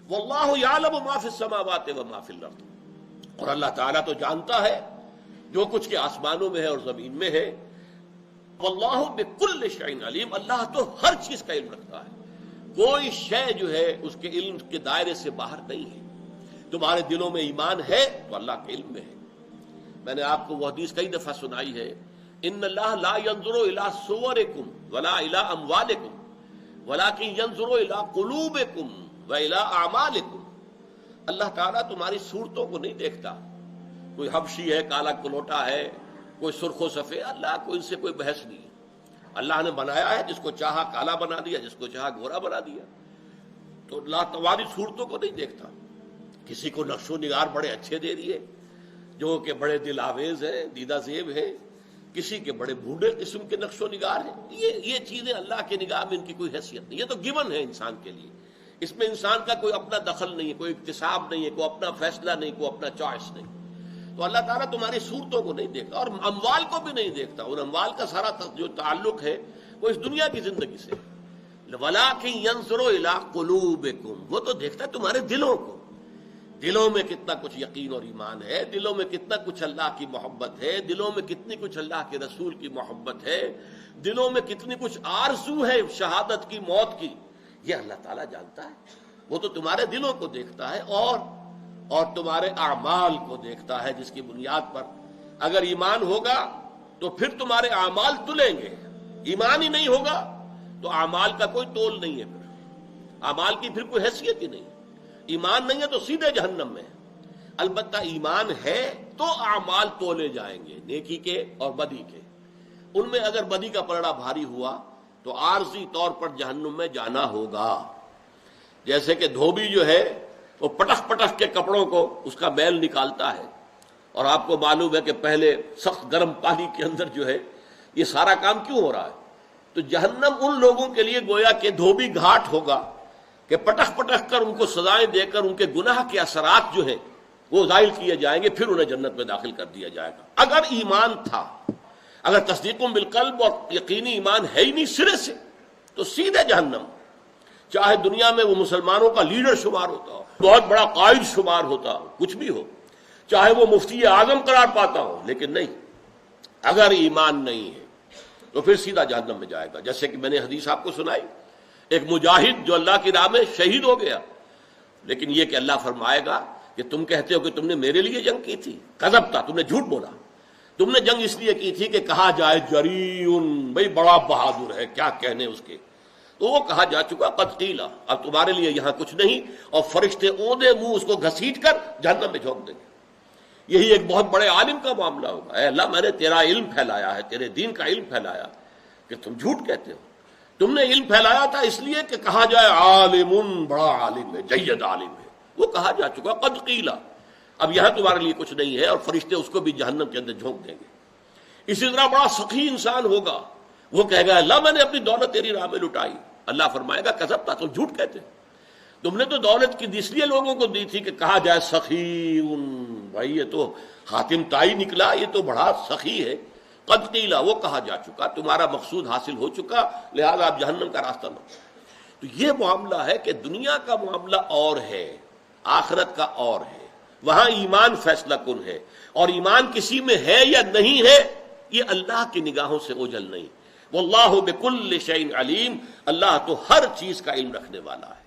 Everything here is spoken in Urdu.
واللہ یعلم ما فی السماوات و ما فی الارض، اور اللہ تعالیٰ تو جانتا ہے جو کچھ کے آسمانوں میں ہے اور زمین میں ہے. واللہ بکل شیء علیم، اللہ تو ہر چیز کا علم رکھتا ہے، کوئی شے جو ہے اس کے علم کے دائرے سے باہر نہیں ہے. تمہارے دلوں میں ایمان ہے تو اللہ کے علم میں ہے. میں نے آپ کو وہ حدیث کئی دفعہ سنائی ہے، ان اللہ لا ينظر الى صورکم ولا الى اموالکم ولکن ينظر الى قلوبکم والى اعمالکم. اللہ تعالیٰ تمہاری صورتوں کو نہیں دیکھتا، کوئی حبشی ہے، کالا کلوٹا ہے، کوئی سرخ و سفید، اللہ کو ان سے کوئی بحث نہیں. اللہ نے بنایا ہے، جس کو چاہا کالا بنا دیا، جس کو چاہا گورا بنا دیا. تو اللہ تمہاری صورتوں کو نہیں دیکھتا. کسی کو نقش و نگار بڑے اچھے دے دیے جو کہ بڑے دل آویز ہیں، دیدہ زیب ہیں، کسی کے بڑے بوڑھے قسم کے نقش و نگار ہیں. یہ چیزیں اللہ کی نگاہ میں ان کی کوئی حیثیت نہیں. یہ تو گیون ہے انسان کے لیے، اس میں انسان کا کوئی اپنا دخل نہیں ہے، کوئی اکتساب نہیں ہے، کوئی اپنا فیصلہ نہیں، کوئی اپنا چوائس نہیں. تو اللہ تعالیٰ تمہاری صورتوں کو نہیں دیکھتا اور اموال کو بھی نہیں دیکھتا. اور اموال کا سارا جو تعلق ہے وہ اس دنیا کی زندگی سے. وَلَٰكِن يَنظُرُ إِلَىٰ قُلُوبِكُمْ، وہ تو دیکھتا ہے تمہارے دلوں کو، دلوں میں کتنا کچھ یقین اور ایمان ہے، دلوں میں کتنا کچھ اللہ کی محبت ہے، دلوں میں کتنی کچھ اللہ کے رسول کی محبت ہے، دلوں میں کتنی کچھ آرزو ہے شہادت کی، موت کی. یہ اللہ تعالیٰ جانتا ہے. وہ تو تمہارے دلوں کو دیکھتا ہے اور تمہارے اعمال کو دیکھتا ہے، جس کی بنیاد پر اگر ایمان ہوگا تو پھر تمہارے اعمال تلیں گے. ایمان ہی نہیں ہوگا تو اعمال کا کوئی تول نہیں ہے، پھر اعمال کی پھر کوئی حیثیت ہی نہیں. ایمان نہیں ہے تو سیدھے جہنم میں. البتہ ایمان ہے تو اعمال تولے جائیں گے، نیکی کے اور بدی کے. ان میں اگر بدی کا پلڑا بھاری ہوا تو عارضی طور پر جہنم میں جانا ہوگا. جیسے کہ دھوبی جو ہے وہ پٹخ پٹخ کے کپڑوں کو اس کا میل نکالتا ہے، اور آپ کو معلوم ہے کہ پہلے سخت گرم پانی کے اندر جو ہے یہ سارا کام کیوں ہو رہا ہے. تو جہنم ان لوگوں کے لیے گویا کہ دھوبی گھاٹ ہوگا کہ پٹخ پٹخ کر ان کو سزائیں دے کر ان کے گناہ کے اثرات جو ہیں وہ زائل کیے جائیں گے، پھر انہیں جنت میں داخل کر دیا جائے گا. اگر ایمان تھا، اگر تصدیق بالقلب اور یقینی ایمان ہے ہی نہیں سرے سے، تو سیدھے جہنم. چاہے دنیا میں وہ مسلمانوں کا لیڈر شمار ہوتا ہو، بہت بڑا قائد شمار ہوتا ہو، کچھ بھی ہو، چاہے وہ مفتی اعظم قرار پاتا ہو، لیکن نہیں، اگر ایمان نہیں ہے تو پھر سیدھا جہنم میں جائے گا. جیسے کہ میں نے حدیث آپ کو سنائی، ایک مجاہد جو اللہ کی راہ میں شہید ہو گیا، لیکن یہ کہ اللہ فرمائے گا کہ تم کہتے ہو کہ تم نے میرے لیے جنگ کی تھی، کذب تھا، تم نے جھوٹ بولا. تم نے جنگ اس لیے کی تھی کہ کہا جائے جریون، بھئی بڑا بہادر ہے، کیا کہنے اس کے. تو وہ کہا جا چکا قد قیل، اب تمہارے لیے یہاں کچھ نہیں. اور فرشتے اوندا منہ اس کو گھسیٹ کر جہنم میں جھونک دیں گے. یہی ایک بہت بڑے عالم کا معاملہ ہوگا. اے اللہ، میں نے تیرا علم پھیلایا ہے، تیرے دین کا علم پھیلایا، کہ تم جھوٹ کہتے ہو. تم نے علم پھیلایا تھا اس لیے کہ کہا جائے عالم، بڑا عالم ہے، جید عالم ہے. وہ کہا جا چکا قد قیل، اب یہاں تمہارے لیے کچھ نہیں ہے. اور فرشتے اس کو بھی جہنم کے اندر جھونک دیں گے. اسی طرح بڑا سخی انسان ہوگا، وہ کہے گا اللہ میں نے اپنی دولت تیری راہ میں لٹائی. اللہ فرمائے گا کذب تھا، تم جھوٹ کہتے ہو. تم نے تو دولت کی اس لیے لوگوں کو دی تھی کہ کہا جائے سخی، بھائی یہ تو حاتم تائی نکلا، یہ تو بڑا سخی ہے. قد قیل، وہ کہا جا چکا، تمہارا مقصود حاصل ہو چکا، لہذا آپ جہنم کا راستہ لو. تو یہ معاملہ ہے کہ دنیا کا معاملہ اور ہے، آخرت کا اور ہے. وہاں ایمان فیصلہ کن ہے، اور ایمان کسی میں ہے یا نہیں ہے یہ اللہ کی نگاہوں سے اوجھل نہیں. واللہ بکل شیء علیم، اللہ تو ہر چیز کا علم رکھنے والا ہے.